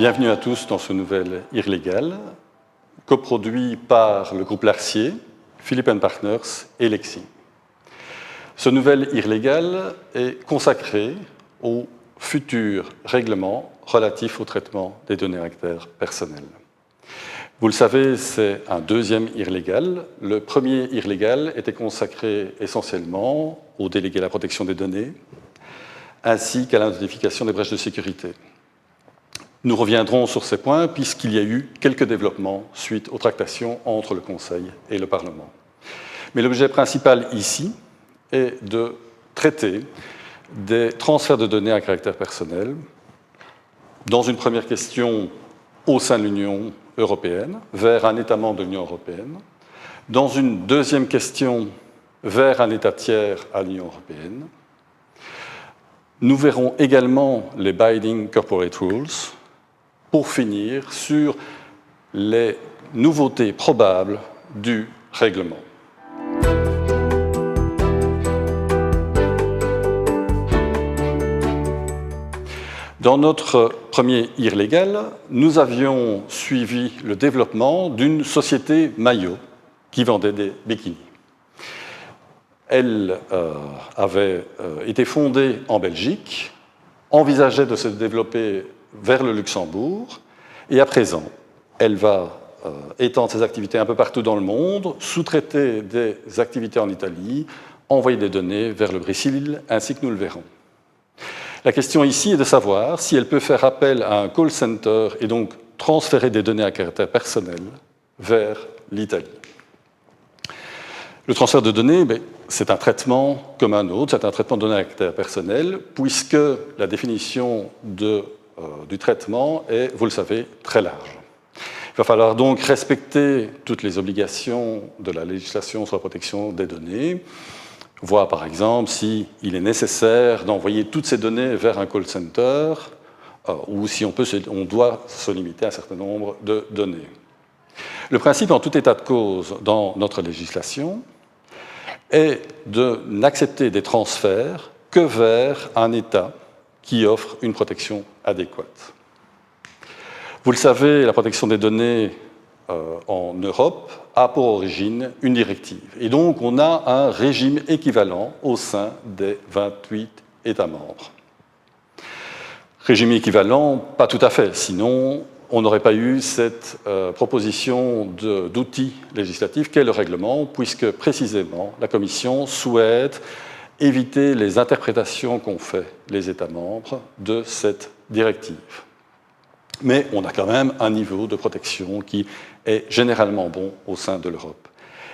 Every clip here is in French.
Bienvenue à tous dans ce nouvel IR Légal, coproduit par le groupe Larcier, Philipp & Partners et Lexi. Ce nouvel IR Légal est consacré au futur règlement relatif au traitement des données à caractère personnel. Vous le savez, c'est un deuxième IR Légal. Le premier IR Légal était consacré essentiellement aux délégués à la protection des données, ainsi qu'à l'identification des brèches de sécurité. Nous reviendrons sur ces points puisqu'il y a eu quelques développements suite aux tractations entre le Conseil et le Parlement. Mais l'objet principal ici est de traiter des transferts de données à caractère personnel dans une première question au sein de l'Union européenne, vers un État membre de l'Union européenne, dans une deuxième question vers un État tiers à l'Union européenne. Nous verrons également les Binding Corporate Rules, pour finir sur les nouveautés probables du règlement. Dans notre premier IR Légal, nous avions suivi le développement d'une société maillot qui vendait des bikinis. Elle avait été fondée en Belgique, envisageait de se développer vers le Luxembourg, et à présent, elle va étendre ses activités un peu partout dans le monde, sous-traiter des activités en Italie, envoyer des données vers le Brésil, ainsi que nous le verrons. La question ici est de savoir si elle peut faire appel à un call center et donc transférer des données à caractère personnel vers l'Italie. Le transfert de données, c'est un traitement comme un autre, c'est un traitement de données à caractère personnel, puisque la définition du traitement est, vous le savez, très large. Il va falloir donc respecter toutes les obligations de la législation sur la protection des données, voir par exemple s'il est nécessaire d'envoyer toutes ces données vers un call center ou si on doit se limiter à un certain nombre de données. Le principe, en tout état de cause dans notre législation, est de n'accepter des transferts que vers un État qui offre une protection adéquate. Vous le savez, la protection des données en Europe a pour origine une directive. Et donc, on a un régime équivalent au sein des 28 États membres. Régime équivalent, pas tout à fait, sinon on n'aurait pas eu cette proposition d'outil législatif qu'est le règlement, puisque précisément la Commission souhaite éviter les interprétations qu'ont fait les États membres de cette directive. Mais on a quand même un niveau de protection qui est généralement bon au sein de l'Europe.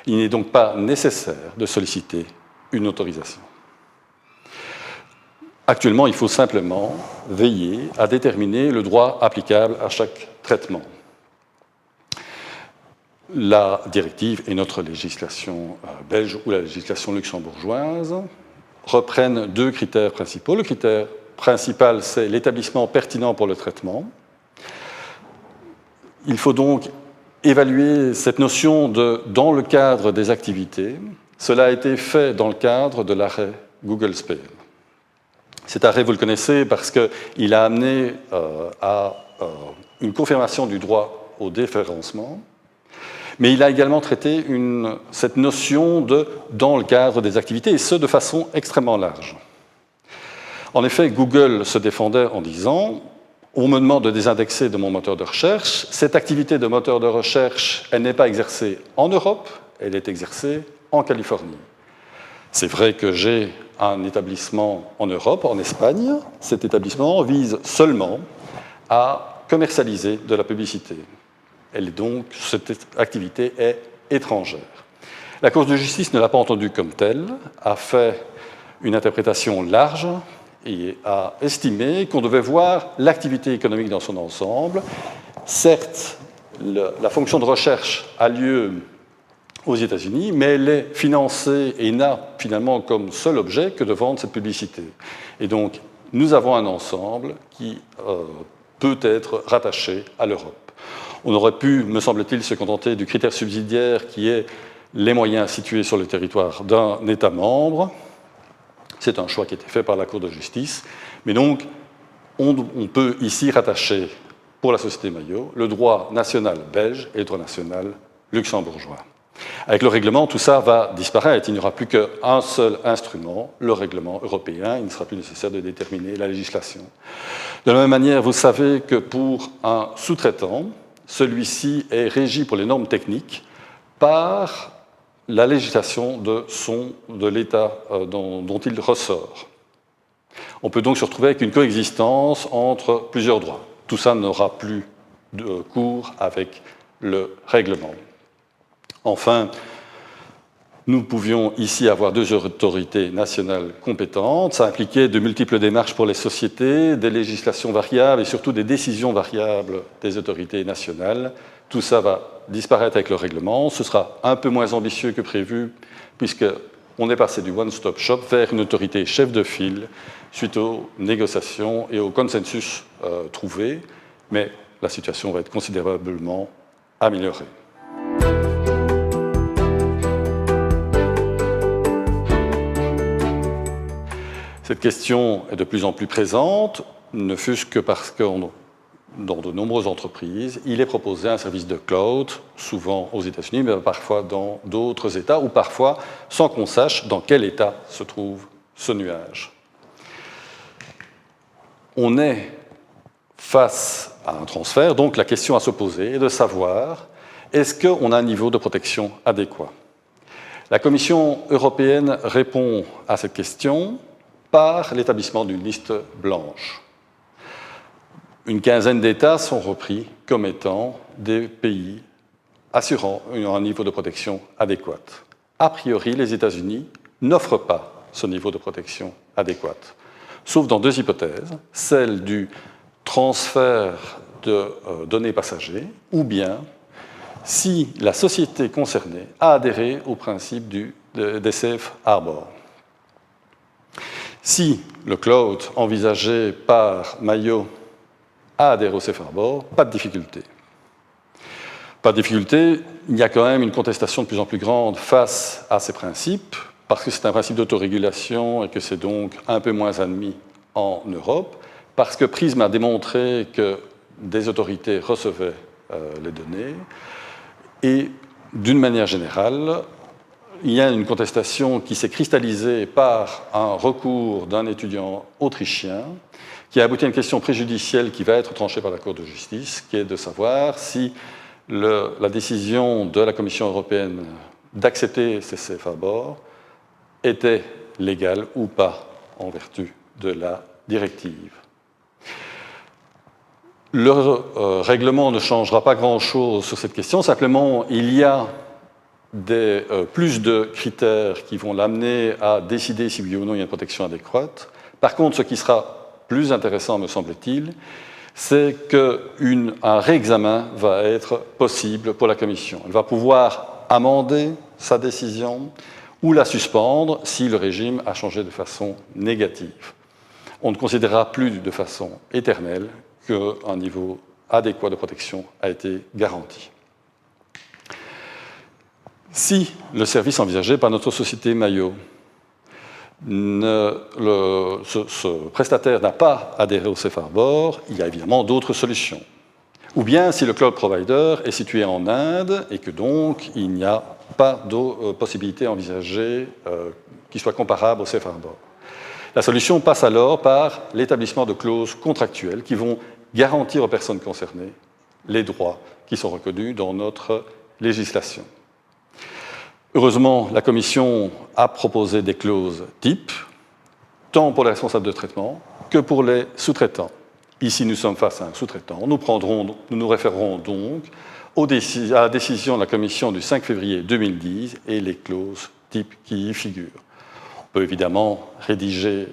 Il n'est donc pas nécessaire de solliciter une autorisation. Actuellement, il faut simplement veiller à déterminer le droit applicable à chaque traitement. La directive et notre législation belge ou la législation luxembourgeoise reprennent deux critères principaux. Le critère principal, c'est l'établissement pertinent pour le traitement. Il faut donc évaluer cette notion de « dans le cadre des activités ». Cela a été fait dans le cadre de l'arrêt Google Spain. Cet arrêt, vous le connaissez parce qu'il a amené à une confirmation du droit au déréférencement, mais il a également traité cette notion de « dans le cadre des activités », et ce, de façon extrêmement large. En effet, Google se défendait en disant « on me demande de désindexer de mon moteur de recherche. Cette activité de moteur de recherche, elle n'est pas exercée en Europe, elle est exercée en Californie. C'est vrai que j'ai un établissement en Europe, en Espagne. Cet établissement vise seulement à commercialiser de la publicité. Cette activité est étrangère. La Cour de justice ne l'a pas entendu comme tel, a fait une interprétation large et a estimé qu'on devait voir l'activité économique dans son ensemble. Certes, la fonction de recherche a lieu aux États-Unis, mais elle est financée et n'a finalement comme seul objet que de vendre cette publicité. Et donc, nous avons un ensemble qui peut être rattaché à l'Europe. On aurait pu, me semble-t-il, se contenter du critère subsidiaire qui est les moyens situés sur le territoire d'un État membre. C'est un choix qui a été fait par la Cour de justice. Mais donc, on peut ici rattacher pour la société Maillot, le droit national belge et le droit national luxembourgeois. Avec le règlement, tout ça va disparaître. Il n'y aura plus qu'un seul instrument, le règlement européen. Il ne sera plus nécessaire de déterminer la législation. De la même manière, vous savez que pour un sous-traitant, celui-ci est régi pour les normes techniques par la législation de l'État dont il ressort. On peut donc se retrouver avec une coexistence entre plusieurs droits. Tout ça n'aura plus de cours avec le règlement. Enfin, nous pouvions ici avoir deux autorités nationales compétentes. Ça impliquait de multiples démarches pour les sociétés, des législations variables et surtout des décisions variables des autorités nationales. Tout ça va disparaître avec le règlement. Ce sera un peu moins ambitieux que prévu, puisqu'on est passé du one-stop shop vers une autorité chef de file suite aux négociations et au consensus trouvé. Mais la situation va être considérablement améliorée. Cette question est de plus en plus présente, ne fût-ce que parce que dans de nombreuses entreprises, il est proposé un service de cloud, souvent aux États-Unis, mais parfois dans d'autres États, ou parfois sans qu'on sache dans quel État se trouve ce nuage. On est face à un transfert, donc la question à se poser est de savoir est-ce qu'on a un niveau de protection adéquat. La Commission européenne répond à cette question par l'établissement d'une liste blanche. Une quinzaine d'États sont repris comme étant des pays assurant un niveau de protection adéquat. A priori, les États-Unis n'offrent pas ce niveau de protection adéquat, sauf dans deux hypothèses, celle du transfert de données passagers, ou bien si la société concernée a adhéré au principe des safe harbor. Si le cloud envisagé par Maillot a adhéré au safe harbor, pas de difficulté. Pas de difficulté, il y a quand même une contestation de plus en plus grande face à ces principes, parce que c'est un principe d'autorégulation et que c'est donc un peu moins admis en Europe, parce que Prism a démontré que des autorités recevaient les données, et d'une manière générale, il y a une contestation qui s'est cristallisée par un recours d'un étudiant autrichien qui a abouti à une question préjudicielle qui va être tranchée par la Cour de justice, qui est de savoir si la décision de la Commission européenne d'accepter ces safe harbors était légale ou pas en vertu de la directive. Le règlement ne changera pas grand-chose sur cette question, simplement il y a plus de critères qui vont l'amener à décider si oui ou non il y a une protection adéquate. Par contre, ce qui sera plus intéressant, me semble-t-il, c'est qu'un réexamen va être possible pour la Commission. Elle va pouvoir amender sa décision ou la suspendre si le régime a changé de façon négative. On ne considérera plus de façon éternelle qu'un niveau adéquat de protection a été garanti. Si le service envisagé par notre société Maillot, ce prestataire n'a pas adhéré au safe harbor, il y a évidemment d'autres solutions. Ou bien si le cloud provider est situé en Inde et que donc il n'y a pas de possibilité envisagée qui soit comparable au safe harbor. La solution passe alors par l'établissement de clauses contractuelles qui vont garantir aux personnes concernées les droits qui sont reconnus dans notre législation. Heureusement, la Commission a proposé des clauses types, tant pour les responsables de traitement que pour les sous-traitants. Ici, nous sommes face à un sous-traitant. Nous nous référerons donc à la décision de la Commission du 5 février 2010 et les clauses types qui y figurent. On peut évidemment rédiger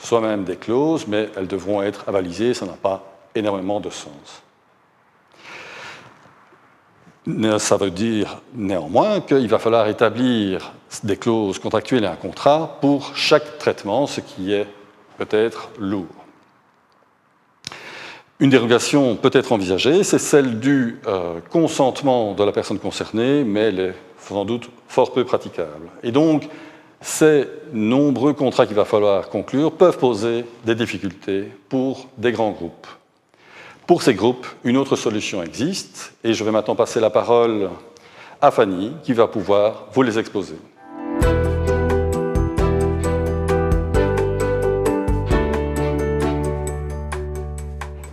soi-même des clauses, mais elles devront être avalisées, ça n'a pas énormément de sens. Ça veut dire néanmoins qu'il va falloir établir des clauses contractuelles et un contrat pour chaque traitement, ce qui est peut-être lourd. Une dérogation peut être envisagée, c'est celle du consentement de la personne concernée, mais elle est sans doute fort peu praticable. Et donc, ces nombreux contrats qu'il va falloir conclure peuvent poser des difficultés pour des grands groupes. Pour ces groupes, une autre solution existe, et je vais maintenant passer la parole à Fanny, qui va pouvoir vous les exposer.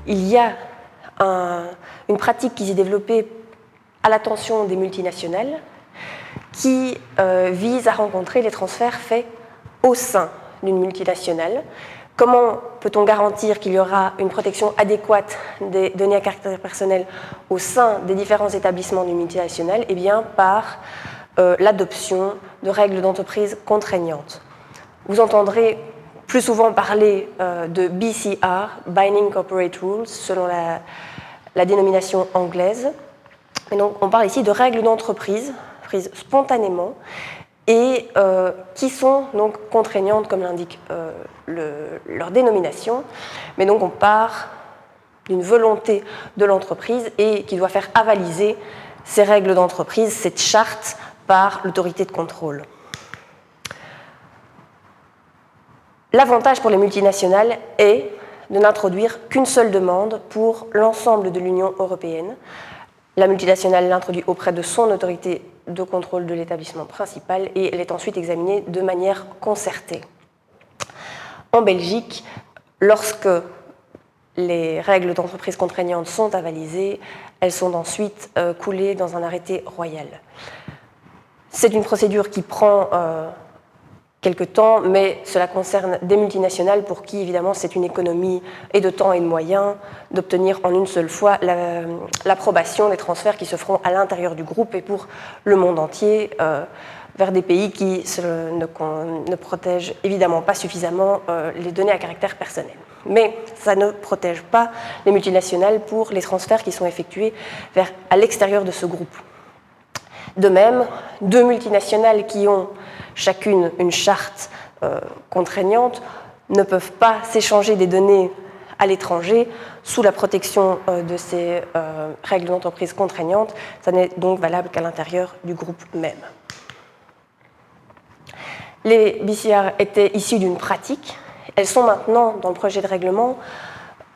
Il y a une pratique qui s'est développée à l'attention des multinationales qui vise à rencontrer les transferts faits au sein d'une multinationale. Comment peut-on garantir qu'il y aura une protection adéquate des données à caractère personnel au sein des différents établissements d'une multinationale? Eh bien, par l'adoption de règles d'entreprise contraignantes. Vous entendrez plus souvent parler de BCR, Binding Corporate Rules, selon la dénomination anglaise. Et donc, on parle ici de règles d'entreprise prises spontanément et qui sont donc contraignantes, comme l'indique leur dénomination. Mais donc, on part d'une volonté de l'entreprise et qui doit faire avaliser ces règles d'entreprise, cette charte, par l'autorité de contrôle. L'avantage pour les multinationales est de n'introduire qu'une seule demande pour l'ensemble de l'Union européenne. La multinationale l'introduit auprès de son autorité de contrôle de l'établissement principal et elle est ensuite examinée de manière concertée. En Belgique, lorsque les règles d'entreprise contraignantes sont avalisées, elles sont ensuite coulées dans un arrêté royal. C'est une procédure qui prend quelque temps, mais cela concerne des multinationales pour qui, évidemment, c'est une économie et de temps et de moyens d'obtenir en une seule fois l'approbation des transferts qui se feront à l'intérieur du groupe et pour le monde entier vers des pays qui ne protègent évidemment pas suffisamment les données à caractère personnel. Mais ça ne protège pas les multinationales pour les transferts qui sont effectués à l'extérieur de ce groupe. De même, deux multinationales qui ont chacune une charte contraignante ne peuvent pas s'échanger des données à l'étranger sous la protection de ces règles d'entreprise contraignantes. Ça n'est donc valable qu'à l'intérieur du groupe même. Les BCR étaient issues d'une pratique. Elles sont maintenant, dans le projet de règlement,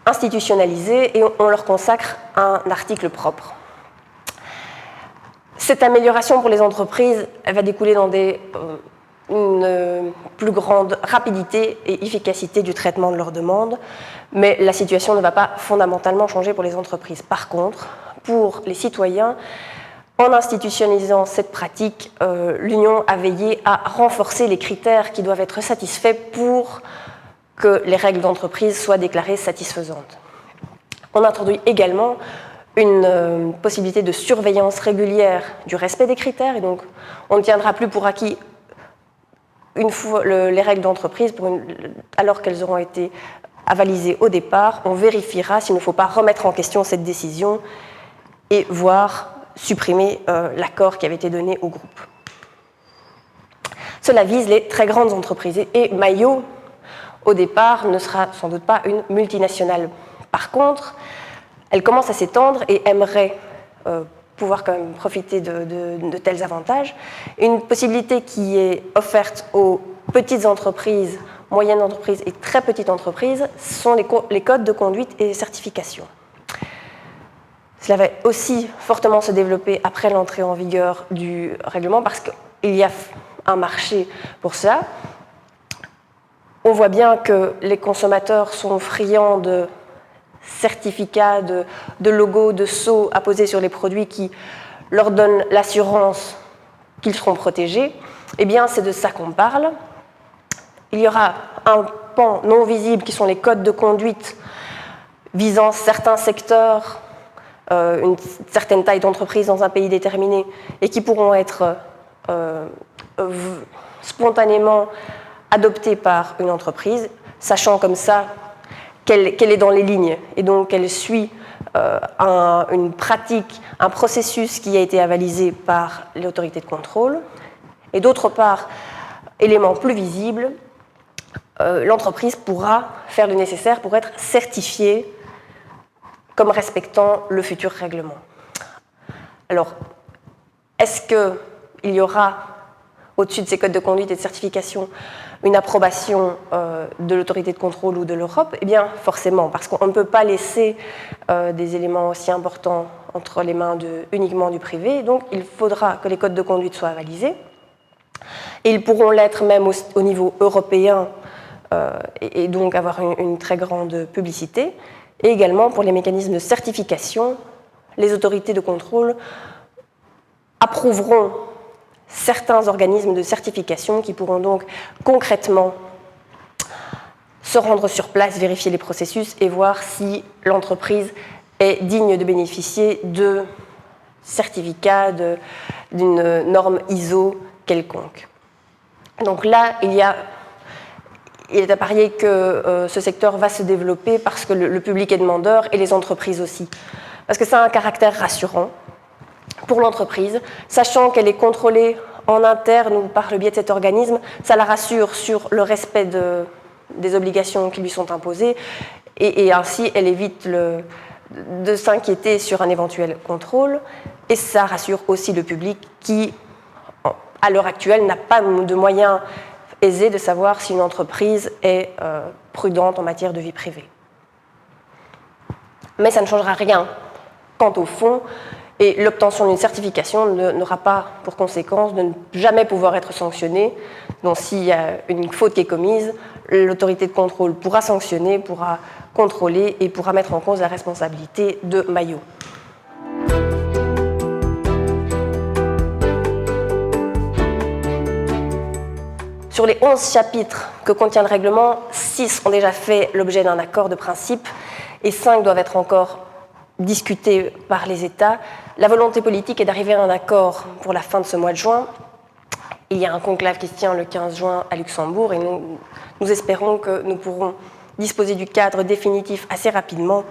institutionnalisées et on leur consacre un article propre. Cette amélioration pour les entreprises, elle va découler dans une plus grande rapidité et efficacité du traitement de leurs demandes, mais la situation ne va pas fondamentalement changer pour les entreprises. Par contre, pour les citoyens, en institutionnalisant cette pratique, l'Union a veillé à renforcer les critères qui doivent être satisfaits pour que les règles d'entreprise soient déclarées satisfaisantes. On introduit également une possibilité de surveillance régulière du respect des critères, et donc on ne tiendra plus pour acquis une fois les règles d'entreprise, alors qu'elles auront été avalisées au départ, on vérifiera s'il ne faut pas remettre en question cette décision et voire supprimer l'accord qui avait été donné au groupe. Cela vise les très grandes entreprises et Maillot, au départ, ne sera sans doute pas une multinationale. Par contre, elle commence à s'étendre et aimerait pouvoir quand même profiter de tels avantages. Une possibilité qui est offerte aux petites entreprises, moyennes entreprises et très petites entreprises sont les codes de conduite et certification. Cela va aussi fortement se développer après l'entrée en vigueur du règlement parce qu'il y a un marché pour ça. On voit bien que les consommateurs sont friands de certificats, de logos, de sceaux apposés sur les produits qui leur donnent l'assurance qu'ils seront protégés. Eh bien, c'est de ça qu'on parle. Il y aura un pan non visible qui sont les codes de conduite visant certains secteurs, une certaine taille d'entreprise dans un pays déterminé et qui pourront être spontanément adoptés par une entreprise, sachant comme ça qu'elle est dans les lignes et donc qu'elle suit une pratique, un processus qui a été avalisé par l'autorité de contrôle. Et d'autre part, élément plus visible, l'entreprise pourra faire le nécessaire pour être certifiée comme respectant le futur règlement. Alors, est-ce qu'il y aura au-dessus de ces codes de conduite et de certification une approbation de l'autorité de contrôle ou de l'Europe, eh bien forcément, parce qu'on ne peut pas laisser des éléments aussi importants entre les mains uniquement du privé, donc il faudra que les codes de conduite soient avalisés, et ils pourront l'être même au niveau européen, et donc avoir une très grande publicité, et également pour les mécanismes de certification, les autorités de contrôle approuveront certains organismes de certification qui pourront donc concrètement se rendre sur place, vérifier les processus et voir si l'entreprise est digne de bénéficier de certificats, d'une norme ISO quelconque. Donc là, il est à parier que ce secteur va se développer parce que le public est demandeur et les entreprises aussi. Parce que ça a un caractère rassurant pour l'entreprise, sachant qu'elle est contrôlée en interne ou par le biais de cet organisme, ça la rassure sur le respect des obligations qui lui sont imposées et ainsi elle évite de s'inquiéter sur un éventuel contrôle et ça rassure aussi le public qui, à l'heure actuelle, n'a pas de moyens aisés de savoir si une entreprise est prudente en matière de vie privée. Mais ça ne changera rien quant au fond. Et l'obtention d'une certification n'aura pas pour conséquence de ne jamais pouvoir être sanctionnée. Donc s'il y a une faute qui est commise, l'autorité de contrôle pourra sanctionner, pourra contrôler et pourra mettre en cause la responsabilité de Maillot. Sur les 11 chapitres que contient le règlement, 6 ont déjà fait l'objet d'un accord de principe et 5 doivent être encore discutés par les États. La volonté politique est d'arriver à un accord pour la fin de ce mois de juin. Il y a un conclave qui se tient le 15 juin à Luxembourg et nous espérons que nous pourrons disposer du cadre définitif assez rapidement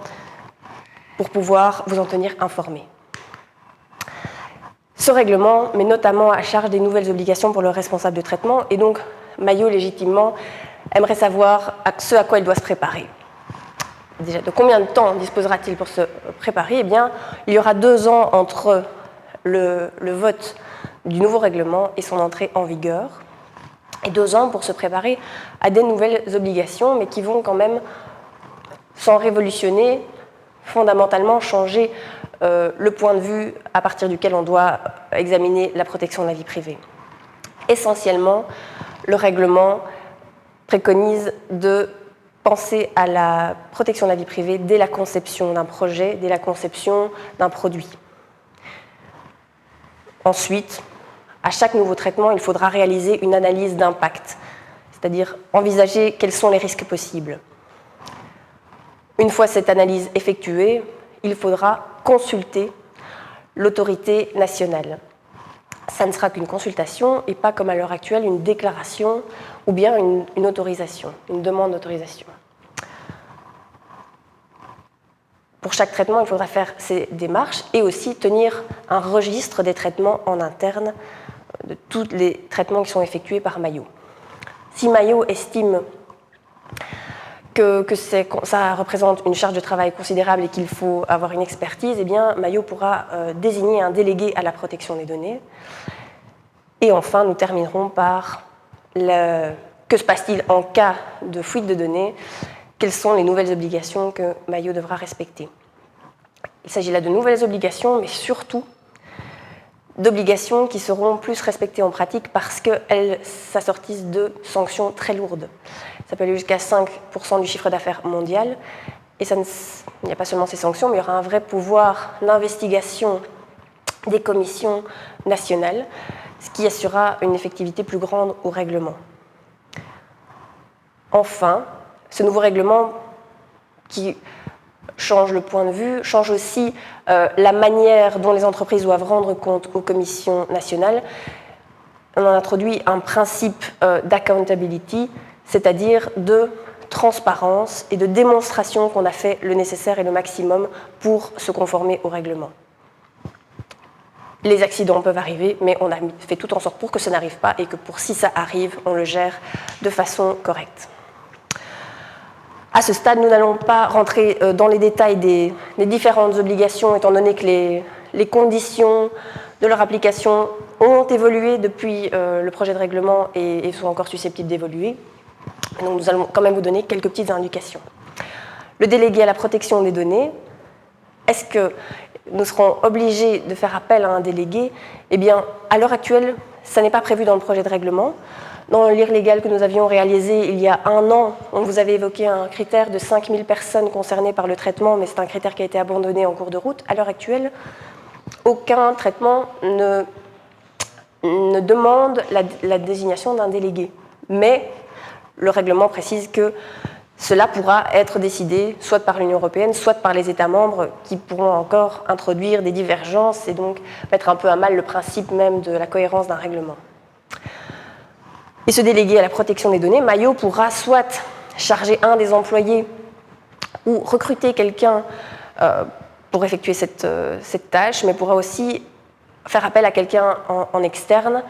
pour pouvoir vous en tenir informés. Ce règlement met notamment à charge des nouvelles obligations pour le responsable de traitement et donc Maillot, légitimement, aimerait savoir ce à quoi il doit se préparer. Déjà, de combien de temps disposera-t-il pour se préparer ? Eh bien, il y aura 2 ans entre le vote du nouveau règlement et son entrée en vigueur, et 2 ans pour se préparer à des nouvelles obligations, mais qui vont quand même, sans révolutionner, fondamentalement changer le point de vue à partir duquel on doit examiner la protection de la vie privée. Essentiellement, le règlement préconise de penser à la protection de la vie privée dès la conception d'un projet, dès la conception d'un produit. Ensuite, à chaque nouveau traitement, il faudra réaliser une analyse d'impact, c'est-à-dire envisager quels sont les risques possibles. Une fois cette analyse effectuée, il faudra consulter l'autorité nationale. Ça ne sera qu'une consultation et pas comme à l'heure actuelle une déclaration ou bien une autorisation, une demande d'autorisation. Pour chaque traitement, il faudra faire ces démarches et aussi tenir un registre des traitements en interne, de tous les traitements qui sont effectués par Maillot. Si Maillot estime que ça représente une charge de travail considérable et qu'il faut avoir une expertise, eh bien, Maillot pourra désigner un délégué à la protection des données. Et enfin, nous terminerons par que se passe-t-il en cas de fuite de données ? Quelles sont les nouvelles obligations que Maillot devra respecter ? Il s'agit là de nouvelles obligations, mais surtout d'obligations qui seront plus respectées en pratique parce qu'elles s'assortissent de sanctions très lourdes. Ça peut aller jusqu'à 5% du chiffre d'affaires mondial. Et il n'y a pas seulement ces sanctions, mais il y aura un vrai pouvoir d'investigation des commissions nationales, ce qui assurera une effectivité plus grande au règlement. Enfin, ce nouveau règlement qui change le point de vue, change aussi la manière dont les entreprises doivent rendre compte aux commissions nationales. On a introduit un principe d'accountability, c'est-à-dire de transparence et de démonstration qu'on a fait le nécessaire et le maximum pour se conformer au règlement. Les accidents peuvent arriver, mais on a fait tout en sorte pour que ça n'arrive pas et que si ça arrive, on le gère de façon correcte. À ce stade, nous n'allons pas rentrer dans les détails des différentes obligations, étant donné que les conditions de leur application ont évolué depuis le projet de règlement et sont encore susceptibles d'évoluer. Donc nous allons quand même vous donner quelques petites indications. Le délégué à la protection des données, est-ce que nous serons obligés de faire appel à un délégué? Eh bien, à l'heure actuelle, ça n'est pas prévu dans le projet de règlement. Dans le LIR légal que nous avions réalisé il y a 1 an, on vous avait évoqué un critère de 5000 personnes concernées par le traitement, mais c'est un critère qui a été abandonné en cours de route. À l'heure actuelle, aucun traitement ne demande la désignation d'un délégué. Mais le règlement précise que cela pourra être décidé soit par l'Union européenne, soit par les États membres qui pourront encore introduire des divergences et donc mettre un peu à mal le principe même de la cohérence d'un règlement. Et ce délégué à la protection des données, Mayo, pourra soit charger un des employés ou recruter quelqu'un pour effectuer cette tâche, mais pourra aussi faire appel à quelqu'un en externe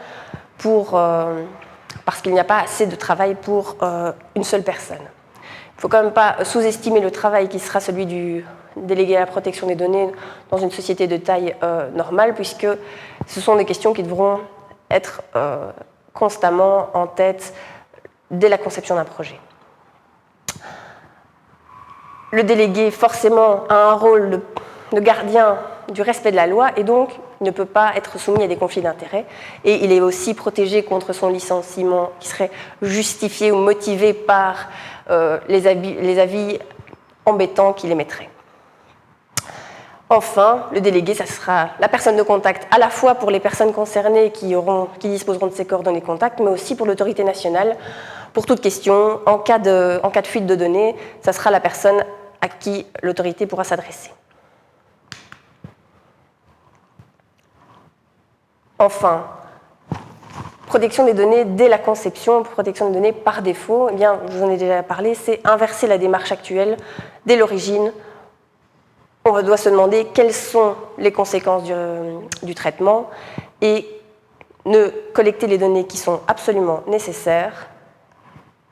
parce qu'il n'y a pas assez de travail pour une seule personne. Il ne faut quand même pas sous-estimer le travail qui sera celui du délégué à la protection des données dans une société de taille normale, puisque ce sont des questions qui devront être constamment en tête dès la conception d'un projet. Le délégué, forcément, a un rôle de gardien du respect de la loi et donc ne peut pas être soumis à des conflits d'intérêts. Et il est aussi protégé contre son licenciement qui serait justifié ou motivé par les avis embêtants qu'il émettrait. Enfin, le délégué, ça sera la personne de contact à la fois pour les personnes concernées qui disposeront de ces coordonnées de contact, mais aussi pour l'autorité nationale. Pour toute question, en cas de fuite de données, ça sera la personne à qui l'autorité pourra s'adresser. Enfin, protection des données dès la conception, protection des données par défaut, eh bien, je vous en ai déjà parlé, c'est inverser la démarche actuelle dès l'origine. On doit se demander quelles sont les conséquences du traitement et ne collecter les données qui sont absolument nécessaires.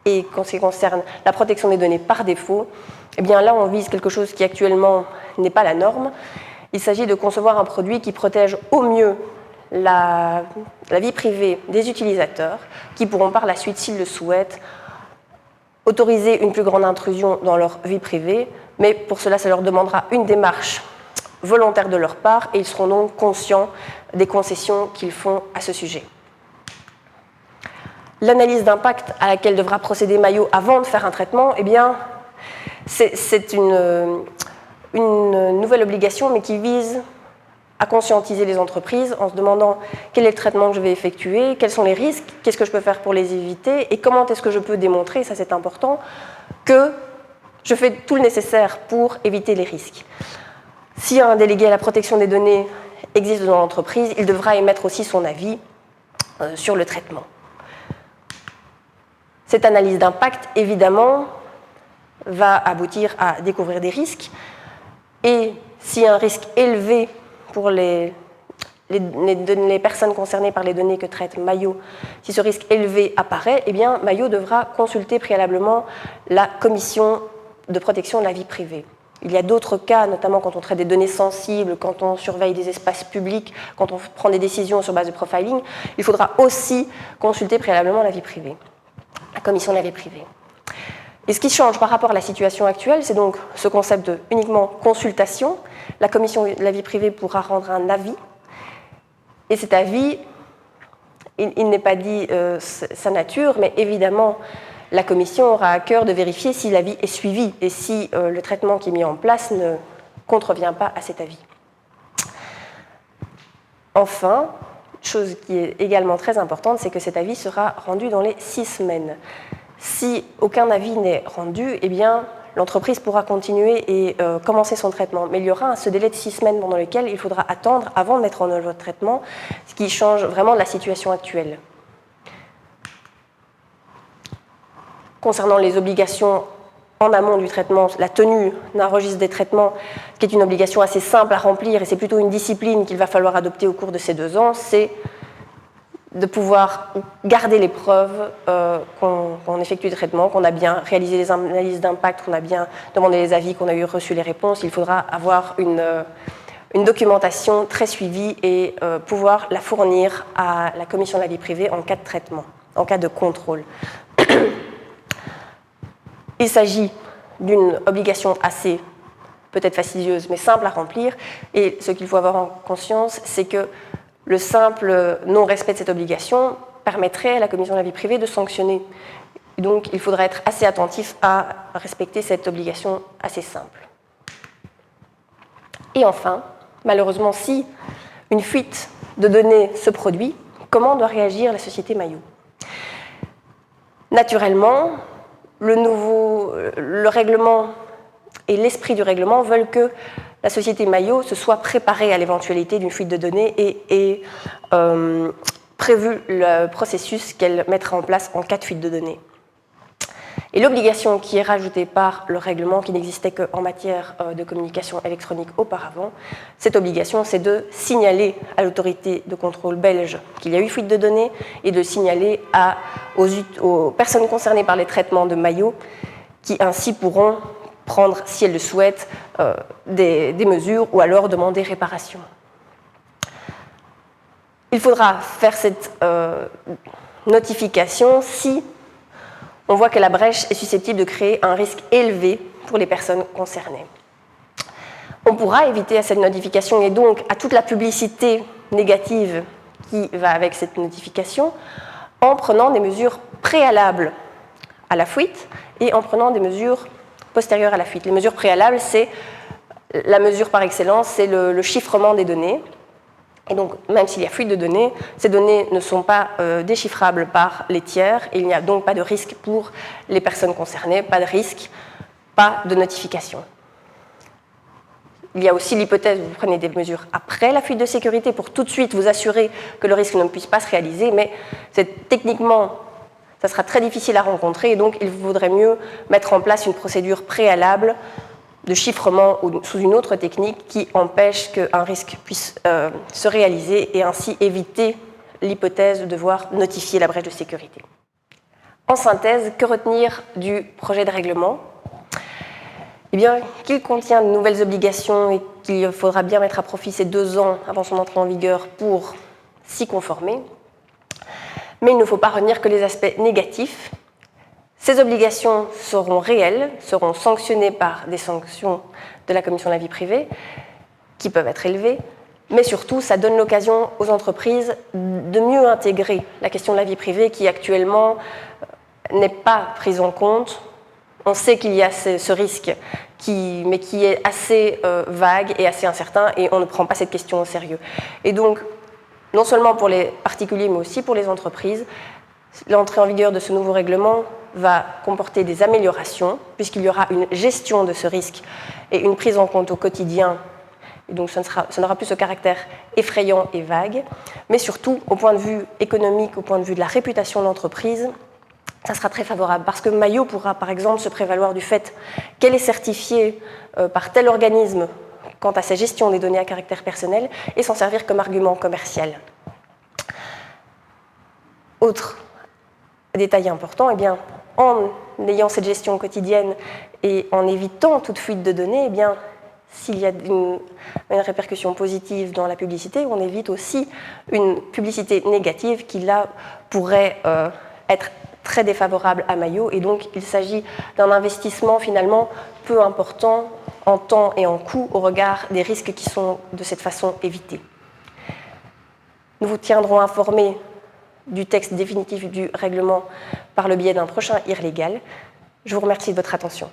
Et en ce qui concerne la protection des données par défaut, eh bien là, on vise quelque chose qui actuellement n'est pas la norme. Il s'agit de concevoir un produit qui protège au mieux la vie privée des utilisateurs, qui pourront par la suite, s'ils le souhaitent, autoriser une plus grande intrusion dans leur vie privée, mais pour cela, ça leur demandera une démarche volontaire de leur part et ils seront donc conscients des concessions qu'ils font à ce sujet. L'analyse d'impact à laquelle devra procéder Mayo avant de faire un traitement, eh bien, c'est une nouvelle obligation, mais qui vise à conscientiser les entreprises en se demandant quel est le traitement que je vais effectuer, quels sont les risques, qu'est-ce que je peux faire pour les éviter et comment est-ce que je peux démontrer, ça c'est important, que je fais tout le nécessaire pour éviter les risques. Si un délégué à la protection des données existe dans l'entreprise, il devra émettre aussi son avis sur le traitement. Cette analyse d'impact, évidemment, va aboutir à découvrir des risques et si un risque élevé pour les personnes concernées par les données que traite Mayo, si ce risque élevé apparaît, eh bien, Mayo devra consulter préalablement la commission de protection de la vie privée. Il y a d'autres cas, notamment quand on traite des données sensibles, quand on surveille des espaces publics, quand on prend des décisions sur base de profiling, il faudra aussi consulter préalablement la vie privée, la commission de la vie privée. Et ce qui change par rapport à la situation actuelle, c'est donc ce concept de uniquement consultation. La commission de la vie privée pourra rendre un avis. Et cet avis, il n'est pas dit sa nature, mais évidemment, la commission aura à cœur de vérifier si l'avis est suivi et si le traitement qui est mis en place ne contrevient pas à cet avis. Enfin, chose qui est également très importante, c'est que cet avis sera rendu dans les 6 semaines. Si aucun avis n'est rendu, eh bien, l'entreprise pourra continuer et commencer son traitement. Mais il y aura ce délai de 6 semaines pendant lequel il faudra attendre avant de mettre en œuvre le traitement, ce qui change vraiment de la situation actuelle. Concernant les obligations en amont du traitement, la tenue d'un registre des traitements, qui est une obligation assez simple à remplir, et c'est plutôt une discipline qu'il va falloir adopter au cours de ces 2 ans, c'est de pouvoir garder les preuves qu'on effectue le traitement, qu'on a bien réalisé les analyses d'impact, qu'on a bien demandé les avis, qu'on a reçu les réponses. Il faudra avoir une documentation très suivie et pouvoir la fournir à la Commission de la vie privée en cas de traitement, en cas de contrôle. Il s'agit d'une obligation assez peut-être fastidieuse, mais simple à remplir. Et ce qu'il faut avoir en conscience, c'est que le simple non-respect de cette obligation permettrait à la Commission de la vie privée de sanctionner. Donc, il faudra être assez attentif à respecter cette obligation assez simple. Et enfin, malheureusement, si une fuite de données se produit, comment doit réagir la société Maillot? Naturellement, le règlement et l'esprit du règlement veulent que la société Maillot se soit préparée à l'éventualité d'une fuite de données et prévu le processus qu'elle mettra en place en cas de fuite de données. Et l'obligation qui est rajoutée par le règlement, qui n'existait qu'en matière de communication électronique auparavant, cette obligation, c'est de signaler à l'autorité de contrôle belge qu'il y a eu fuite de données et de signaler aux personnes concernées par les traitements de Maillot qui ainsi pourront prendre, si elles le souhaitent, des mesures ou alors demander réparation. Il faudra faire cette notification si on voit que la brèche est susceptible de créer un risque élevé pour les personnes concernées. On pourra éviter à cette notification et donc à toute la publicité négative qui va avec cette notification en prenant des mesures préalables à la fuite et en prenant des mesures postérieures à la fuite. Les mesures préalables, c'est la mesure par excellence, c'est le chiffrement des données. Et donc, même s'il y a fuite de données, ces données ne sont pas déchiffrables par les tiers, et il n'y a donc pas de risque pour les personnes concernées, pas de risque, pas de notification. Il y a aussi l'hypothèse où vous prenez des mesures après la fuite de sécurité pour tout de suite vous assurer que le risque ne puisse pas se réaliser, mais techniquement, ça sera très difficile à rencontrer, et donc il vaudrait mieux mettre en place une procédure préalable de chiffrement ou sous une autre technique qui empêche qu'un risque puisse se réaliser et ainsi éviter l'hypothèse de devoir notifier la brèche de sécurité. En synthèse, que retenir du projet de règlement? Eh bien, qu'il contient de nouvelles obligations et qu'il faudra bien mettre à profit ces 2 ans avant son entrée en vigueur pour s'y conformer. Mais il ne faut pas retenir que les aspects négatifs. Ces obligations seront réelles, seront sanctionnées par des sanctions de la Commission de la vie privée, qui peuvent être élevées, mais surtout, ça donne l'occasion aux entreprises de mieux intégrer la question de la vie privée qui actuellement n'est pas prise en compte. On sait qu'il y a ce risque, mais qui est assez vague et assez incertain, et on ne prend pas cette question au sérieux. Et donc, non seulement pour les particuliers, mais aussi pour les entreprises, l'entrée en vigueur de ce nouveau règlement va comporter des améliorations, puisqu'il y aura une gestion de ce risque et une prise en compte au quotidien. Et donc, ça n'aura plus ce caractère effrayant et vague, mais surtout, au point de vue économique, au point de vue de la réputation de l'entreprise, ça sera très favorable, parce que Maillot pourra, par exemple, se prévaloir du fait qu'elle est certifiée par tel organisme quant à sa gestion des données à caractère personnel et s'en servir comme argument commercial. Autre détail important, eh bien, en ayant cette gestion quotidienne et en évitant toute fuite de données, eh bien, s'il y a une répercussion positive dans la publicité, on évite aussi une publicité négative qui, là, pourrait être très défavorable à Maillot. Et donc, il s'agit d'un investissement, finalement, peu important en temps et en coût au regard des risques qui sont, de cette façon, évités. Nous vous tiendrons informés du texte définitif du règlement par le biais d'un prochain IR légal. Je vous remercie de votre attention.